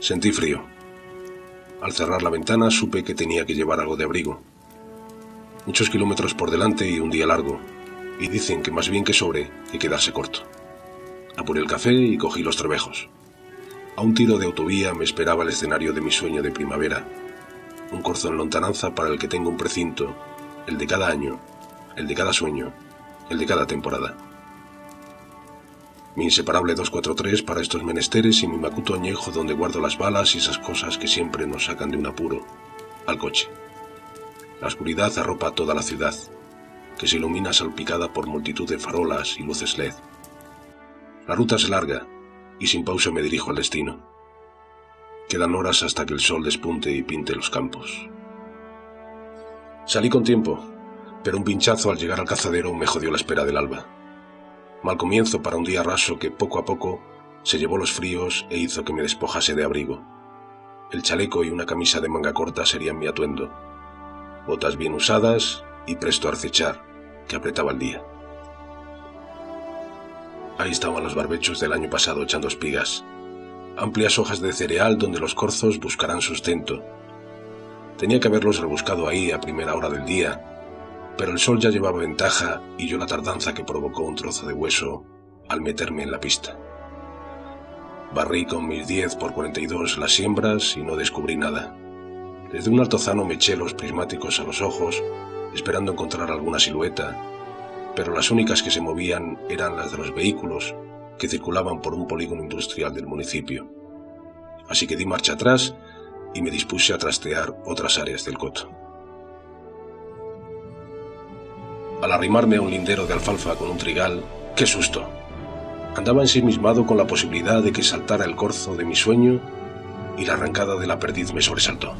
Sentí frío. Al cerrar la ventana supe que tenía que llevar algo de abrigo. Muchos kilómetros por delante y un día largo, y dicen que más bien que sobre que quedarse corto. Apuré el café y cogí los trebejos. A un tiro de autovía me esperaba el escenario de mi sueño de primavera, un corzo en lontananza para el que tengo un precinto, el de cada año, el de cada sueño, el de cada temporada. Mi inseparable 243 para estos menesteres y mi macuto añejo donde guardo las balas y esas cosas que siempre nos sacan de un apuro, al coche. La oscuridad arropa toda la ciudad, que se ilumina salpicada por multitud de farolas y luces LED. La ruta es larga, y sin pausa me dirijo al destino. Quedan horas hasta que el sol despunte y pinte los campos. Salí con tiempo, pero un pinchazo al llegar al cazadero me jodió la espera del alba. Mal comienzo para un día raso que poco a poco se llevó los fríos e hizo que me despojase de abrigo. El chaleco y una camisa de manga corta serían mi atuendo. Botas bien usadas y presto a acechar, que apretaba el día. Ahí estaban los barbechos del año pasado echando espigas, amplias hojas de cereal donde los corzos buscarán sustento. Tenía que haberlos rebuscado ahí a primera hora del día, pero el sol ya llevaba ventaja y yo la tardanza que provocó un trozo de hueso al meterme en la pista. Barrí con mis 10×42 las siembras y no descubrí nada. Desde un altozano me eché los prismáticos a los ojos, esperando encontrar alguna silueta, pero las únicas que se movían eran las de los vehículos que circulaban por un polígono industrial del municipio. Así que di marcha atrás y me dispuse a trastear otras áreas del coto. Al arrimarme a un lindero de alfalfa con un trigal, ¡qué susto! Andaba ensimismado con la posibilidad de que saltara el corzo de mi sueño y la arrancada de la perdiz me sobresaltó.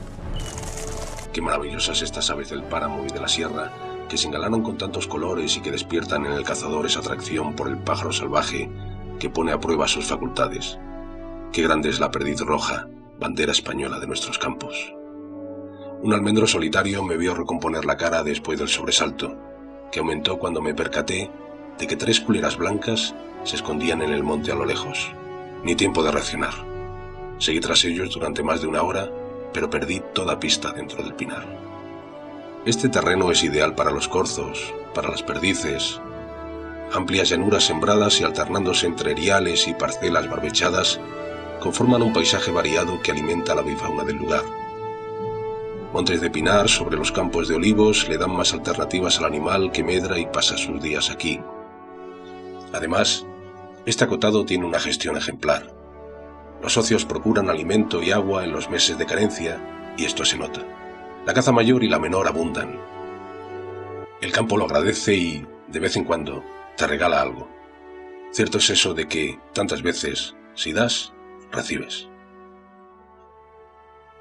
Qué maravillosas estas aves del páramo y de la sierra, que se engalanan con tantos colores y que despiertan en el cazador esa atracción por el pájaro salvaje que pone a prueba sus facultades. Qué grande es la perdiz roja, bandera española de nuestros campos. Un almendro solitario me vio recomponer la cara después del sobresalto, que aumentó cuando me percaté de que 3 culeras blancas se escondían en el monte a lo lejos. Ni tiempo de reaccionar. Seguí tras ellos durante más de una hora, pero perdí toda pista dentro del pinar. Este terreno es ideal para los corzos, para las perdices. Amplias llanuras sembradas y alternándose entre eriales y parcelas barbechadas conforman un paisaje variado que alimenta la avifauna del lugar. Montes de pinar sobre los campos de olivos le dan más alternativas al animal que medra y pasa sus días aquí. Además, este acotado tiene una gestión ejemplar. Los socios procuran alimento y agua en los meses de carencia, y esto se nota. La caza mayor y la menor abundan. El campo lo agradece y, de vez en cuando, te regala algo. Cierto es eso de que, tantas veces, si das, recibes.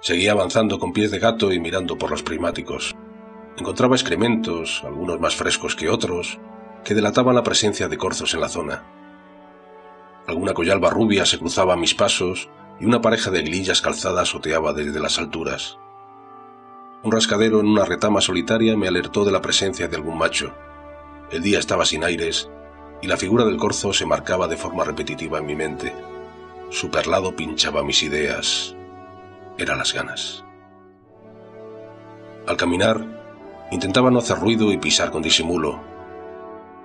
Seguía avanzando con pies de gato y mirando por los prismáticos. Encontraba excrementos, algunos más frescos que otros, que delataban la presencia de corzos en la zona. Alguna collalba rubia se cruzaba a mis pasos y una pareja de aguilillas calzadas oteaba desde las alturas. Un rascadero en una retama solitaria me alertó de la presencia de algún macho. El día estaba sin aires y la figura del corzo se marcaba de forma repetitiva en mi mente. Su perlado pinchaba mis ideas. Eran las ganas. Al caminar, intentaba no hacer ruido y pisar con disimulo.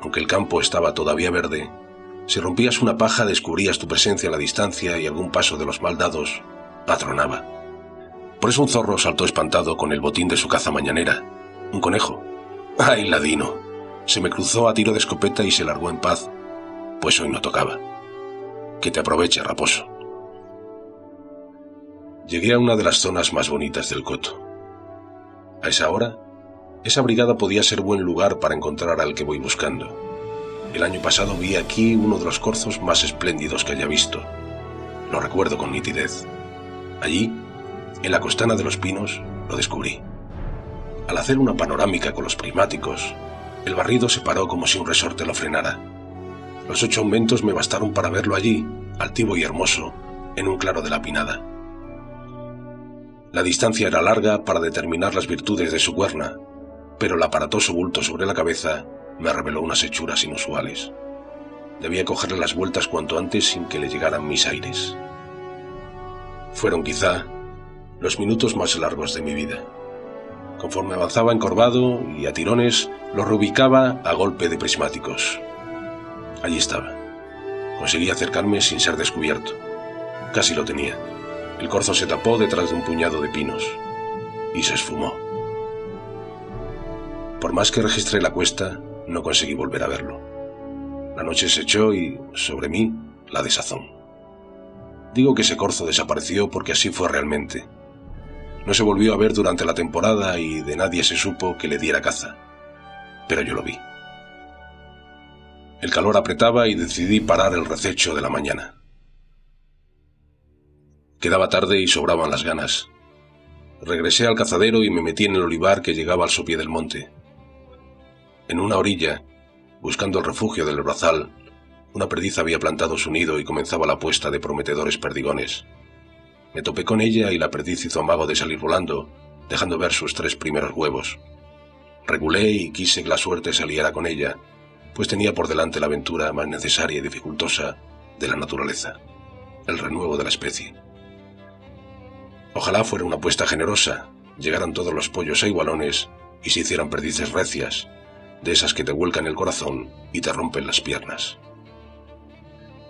Aunque el campo estaba todavía verde, si rompías una paja descubrías tu presencia a la distancia y algún paso de los mal dados atronaba. Por eso un zorro saltó espantado con el botín de su caza mañanera. Un conejo. ¡Ay, ladino! Se me cruzó a tiro de escopeta y se largó en paz, pues hoy no tocaba. Que te aproveche, raposo. Llegué a una de las zonas más bonitas del coto. A esa hora, esa brigada podía ser buen lugar para encontrar al que voy buscando. El año pasado vi aquí uno de los corzos más espléndidos que haya visto. Lo recuerdo con nitidez. Allí, en la costana de los pinos, lo descubrí. Al hacer una panorámica con los prismáticos, el barrido se paró como si un resorte lo frenara. Los 8 aumentos me bastaron para verlo allí, altivo y hermoso, en un claro de la pinada. La distancia era larga para determinar las virtudes de su guerna, pero el aparatoso bulto sobre la cabeza me reveló unas hechuras inusuales. Debía cogerle las vueltas cuanto antes sin que le llegaran mis aires. Fueron quizá los minutos más largos de mi vida. Conforme avanzaba encorvado y a tirones, lo reubicaba a golpe de prismáticos. Allí estaba. Conseguí acercarme sin ser descubierto. Casi lo tenía. El corzo se tapó detrás de un puñado de pinos y se esfumó. Por más que registré la cuesta, no conseguí volver a verlo. La noche se echó y, sobre mí, la desazón. Digo que ese corzo desapareció porque así fue realmente. No se volvió a ver durante la temporada y de nadie se supo que le diera caza. Pero yo lo vi. El calor apretaba y decidí parar el rececho de la mañana. Quedaba tarde y sobraban las ganas. Regresé al cazadero y me metí en el olivar que llegaba al sopié del monte. En una orilla, buscando el refugio del brazal, una perdiz había plantado su nido y comenzaba la puesta de prometedores perdigones. Me topé con ella y la perdiz hizo amago de salir volando, dejando ver sus 3 primeros huevos. Regulé y quise que la suerte saliera con ella, pues tenía por delante la aventura más necesaria y dificultosa de la naturaleza, el renuevo de la especie. Ojalá fuera una apuesta generosa, llegaran todos los pollos a igualones y se hicieran perdices recias, de esas que te vuelcan el corazón y te rompen las piernas.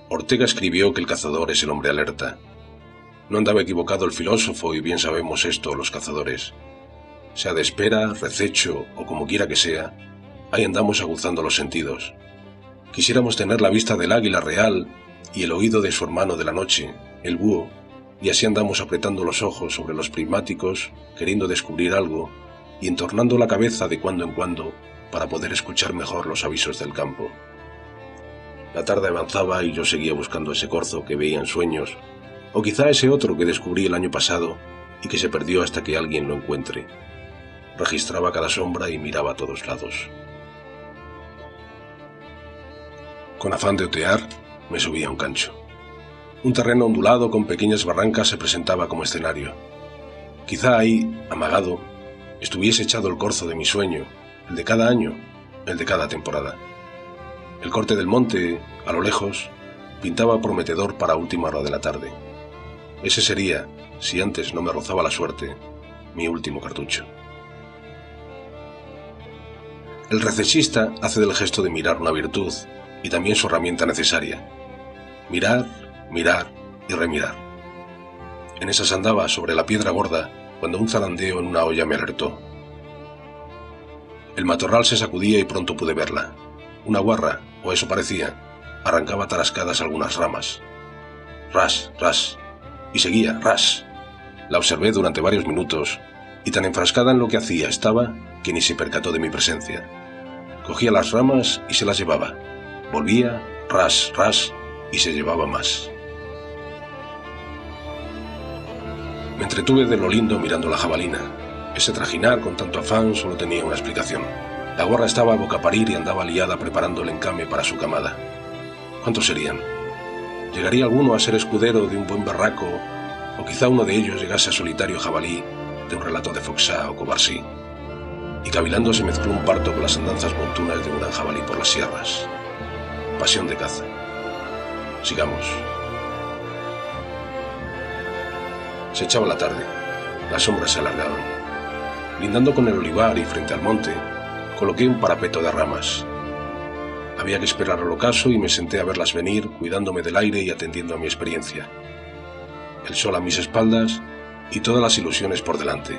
Ortega escribió que el cazador es el hombre alerta. No andaba equivocado el filósofo y bien sabemos esto los cazadores. Sea de espera, rececho o como quiera que sea, ahí andamos aguzando los sentidos. Quisiéramos tener la vista del águila real y el oído de su hermano de la noche, el búho, y así andamos apretando los ojos sobre los prismáticos, queriendo descubrir algo y entornando la cabeza de cuando en cuando para poder escuchar mejor los avisos del campo. La tarde avanzaba y yo seguía buscando ese corzo que veía en sueños, o quizá ese otro que descubrí el año pasado y que se perdió hasta que alguien lo encuentre. Registraba cada sombra y miraba a todos lados. Con afán de otear, me subí a un cancho. Un terreno ondulado con pequeñas barrancas se presentaba como escenario. Quizá ahí, amagado, estuviese echado el corzo de mi sueño, el de cada año, el de cada temporada. El corte del monte, a lo lejos, pintaba prometedor para última hora de la tarde. Ese sería, si antes no me rozaba la suerte, mi último cartucho. El recesista hace del gesto de mirar una virtud y también su herramienta necesaria. Mirar, mirar y remirar. En esas andaba sobre la piedra gorda cuando un zarandeo en una olla me alertó. El matorral se sacudía y pronto pude verla. Una guarra, o eso parecía, arrancaba tarascadas algunas ramas. Ras, ras, y seguía, ras. La observé durante varios minutos, y tan enfrascada en lo que hacía estaba que ni se percató de mi presencia. Cogía las ramas y se las llevaba. Volvía, ras, ras, y se llevaba más. Me entretuve de lo lindo mirando la jabalina. Ese trajinar con tanto afán solo tenía una explicación. La guarra estaba a boca parir y andaba liada preparando el encame para su camada. ¿Cuántos serían? ¿Llegaría alguno a ser escudero de un buen berraco, o quizá uno de ellos llegase a solitario jabalí de un relato de Foxá o Covarsí? Y cavilando se mezcló un parto con las andanzas montunas de un gran jabalí por las sierras. Pasión de caza. Sigamos. Se echaba la tarde. Las sombras se alargaban. Lindando con el olivar y frente al monte, coloqué un parapeto de ramas. Había que esperar al ocaso y me senté a verlas venir, cuidándome del aire y atendiendo a mi experiencia. El sol a mis espaldas y todas las ilusiones por delante.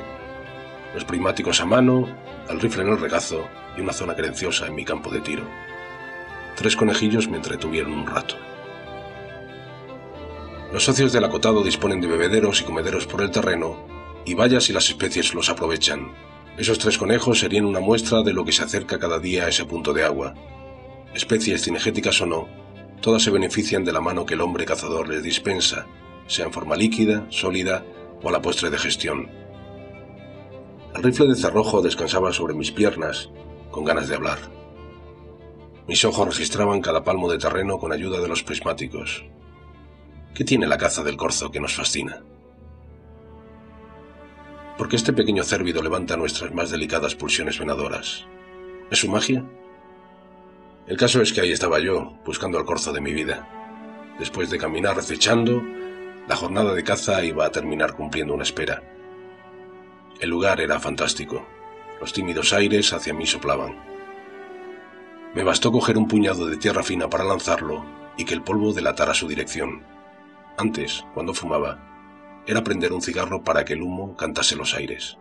Los prismáticos a mano, el rifle en el regazo y una zona querenciosa en mi campo de tiro. 3 conejillos me entretuvieron un rato. Los socios del acotado disponen de bebederos y comederos por el terreno, y vaya si las especies los aprovechan. Esos 3 conejos serían una muestra de lo que se acerca cada día a ese punto de agua. Especies cinegéticas o no, todas se benefician de la mano que el hombre cazador les dispensa, sea en forma líquida, sólida o a la postre de gestión. El rifle de cerrojo descansaba sobre mis piernas, con ganas de hablar. Mis ojos registraban cada palmo de terreno con ayuda de los prismáticos. ¿Qué tiene la caza del corzo que nos fascina? ¿Por qué este pequeño cérvido levanta nuestras más delicadas pulsiones venadoras? ¿Es su magia? El caso es que ahí estaba yo, buscando al corzo de mi vida. Después de caminar recechando, La jornada de caza iba a terminar cumpliendo una espera. El lugar era fantástico. Los tímidos aires hacia mí soplaban. Me bastó coger un puñado de tierra fina para lanzarlo y que el polvo delatara su dirección. Antes, cuando fumaba, era prender un cigarro para que el humo cantase los aires.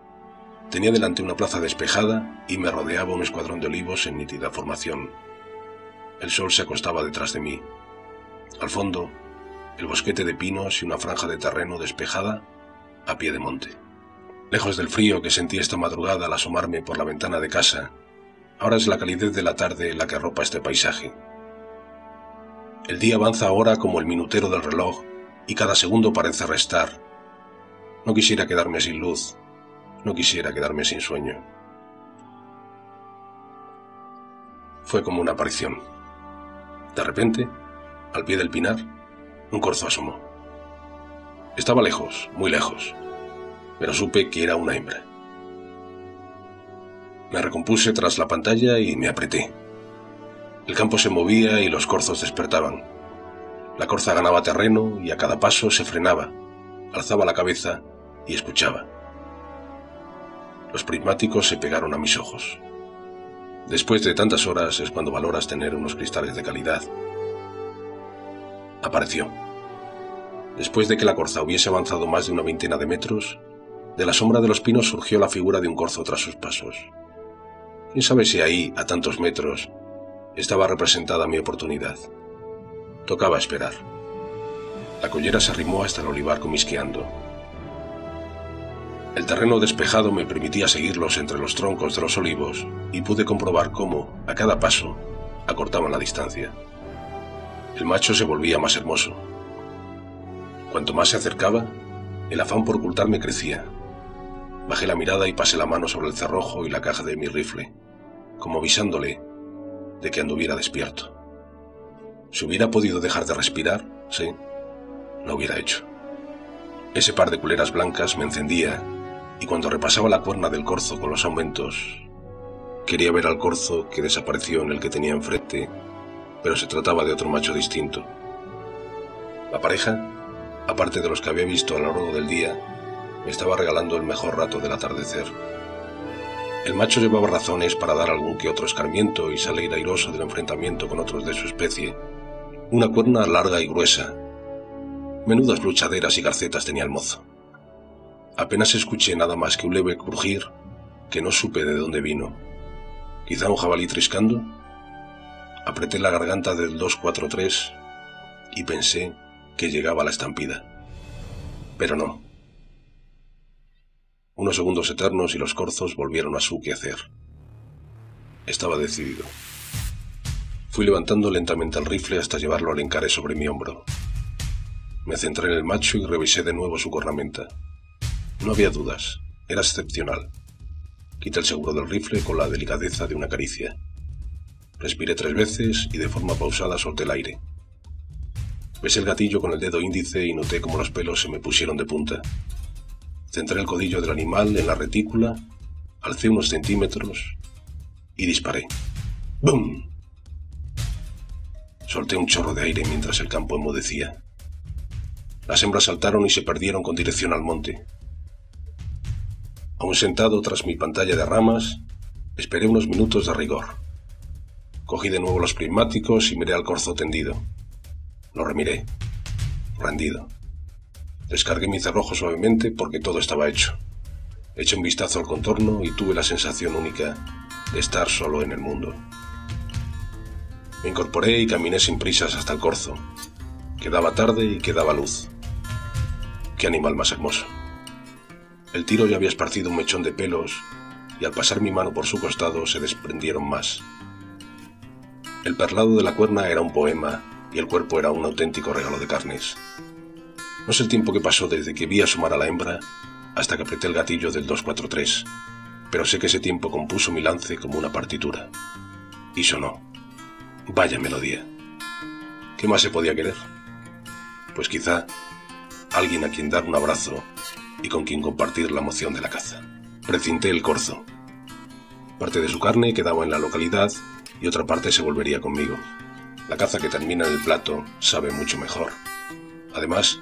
Tenía delante una plaza despejada y me rodeaba un escuadrón de olivos en nítida formación. El sol se acostaba detrás de mí. Al fondo, el bosquete de pinos y una franja de terreno despejada a pie de monte. Lejos del frío que sentí esta madrugada al asomarme por la ventana de casa, ahora es la calidez de la tarde la que arropa este paisaje. El día avanza ahora como el minutero del reloj y cada segundo parece restar. No quisiera quedarme sin luz, no quisiera quedarme sin sueño. Fue como una aparición. De repente, al pie del pinar, un corzo asomó. Estaba lejos, muy lejos, pero supe que era una hembra. Me recompuse tras la pantalla y me apreté. El campo se movía y los corzos despertaban. La corza ganaba terreno y a cada paso se frenaba, alzaba la cabeza y escuchaba. Los prismáticos se pegaron a mis ojos. Después de tantas horas es cuando valoras tener unos cristales de calidad. Apareció. Después de que la corza hubiese avanzado más de una veintena de metros, de la sombra de los pinos surgió la figura de un corzo tras sus pasos. ¿Quién sabe si ahí, a tantos metros, estaba representada mi oportunidad? Tocaba esperar. La collera se arrimó hasta el olivar comisqueando. El terreno despejado me permitía seguirlos entre los troncos de los olivos y pude comprobar cómo, a cada paso, acortaban la distancia. El macho se volvía más hermoso. Cuanto más se acercaba, el afán por ocultarme crecía. Bajé la mirada y pasé la mano sobre el cerrojo y la caja de mi rifle, como avisándole de que anduviera despierto. Si hubiera podido dejar de respirar, sí, lo hubiera hecho. Ese par de culeras blancas me encendía, y cuando repasaba la cuerna del corzo con los aumentos, quería ver al corzo que desapareció en el que tenía enfrente, pero se trataba de otro macho distinto. La pareja, aparte de los que había visto a lo largo del día, me estaba regalando el mejor rato del atardecer. El macho llevaba razones para dar algún que otro escarmiento y salir airoso del enfrentamiento con otros de su especie. Una cuerna larga y gruesa. Menudas luchaderas y garcetas tenía el mozo. Apenas escuché nada más que un leve crujir que no supe de dónde vino. ¿Quizá un jabalí triscando? Apreté la garganta del 243 y pensé que llegaba la estampida. Pero no. Unos segundos eternos y los corzos volvieron a su quehacer. Estaba decidido. Fui levantando lentamente el rifle hasta llevarlo al encare sobre mi hombro. Me centré en el macho y revisé de nuevo su cornamenta. No había dudas, era excepcional. Quité el seguro del rifle con la delicadeza de una caricia. Respiré 3 veces y de forma pausada solté el aire. Besé el gatillo con el dedo índice y noté cómo los pelos se me pusieron de punta. Centré el codillo del animal en la retícula, alcé unos centímetros y disparé. ¡Bum! Solté un chorro de aire mientras el campo enmudecía. Las hembras saltaron y se perdieron con dirección al monte. Aún sentado tras mi pantalla de ramas, esperé unos minutos de rigor. Cogí de nuevo los prismáticos y miré al corzo tendido. Lo remiré, rendido. Descargué mi cerrojo suavemente porque todo estaba hecho. Eché un vistazo al contorno y tuve la sensación única de estar solo en el mundo. Me incorporé y caminé sin prisas hasta el corzo. Quedaba tarde y quedaba luz. ¡Qué animal más hermoso! El tiro ya había esparcido un mechón de pelos y al pasar mi mano por su costado se desprendieron más. El perlado de la cuerna era un poema y el cuerpo era un auténtico regalo de carnes. No sé el tiempo que pasó desde que vi asomar a la hembra hasta que apreté el gatillo del 243, pero sé que ese tiempo compuso mi lance como una partitura. Y sonó. Vaya melodía. ¿Qué más se podía querer? Pues quizá alguien a quien dar un abrazo y con quien compartir la emoción de la caza. Precinté el corzo. Parte de su carne quedaba en la localidad y otra parte se volvería conmigo. La caza que termina en el plato sabe mucho mejor. Además,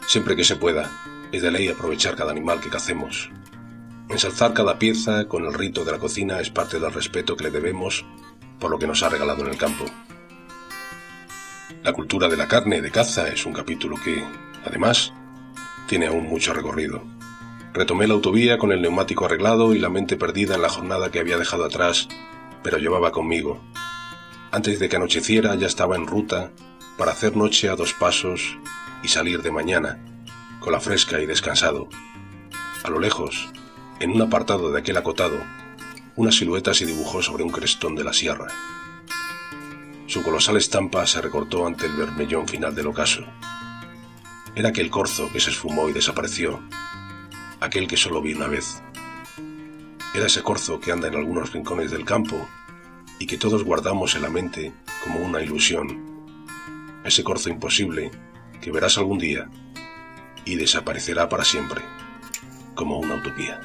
Siempre que se pueda, es de ley aprovechar cada animal que cacemos. Ensalzar cada pieza con el rito de la cocina es parte del respeto que le debemos por lo que nos ha regalado en el campo. La cultura de la carne de caza es un capítulo que, además, tiene aún mucho recorrido. Retomé la autovía con el neumático arreglado y la mente perdida en la jornada que había dejado atrás, pero llevaba conmigo. Antes de que anocheciera ya estaba en ruta para hacer noche a 2 pasos y salir de mañana, con la fresca y descansado. A lo lejos, en un apartado de aquel acotado, una silueta se dibujó sobre un crestón de la sierra. Su colosal estampa se recortó ante el vermellón final del ocaso. Era aquel corzo que se esfumó y desapareció, aquel que solo vi una vez. Era ese corzo que anda en algunos rincones del campo y que todos guardamos en la mente como una ilusión. Ese corzo imposible que verás algún día y desaparecerá para siempre, como una utopía.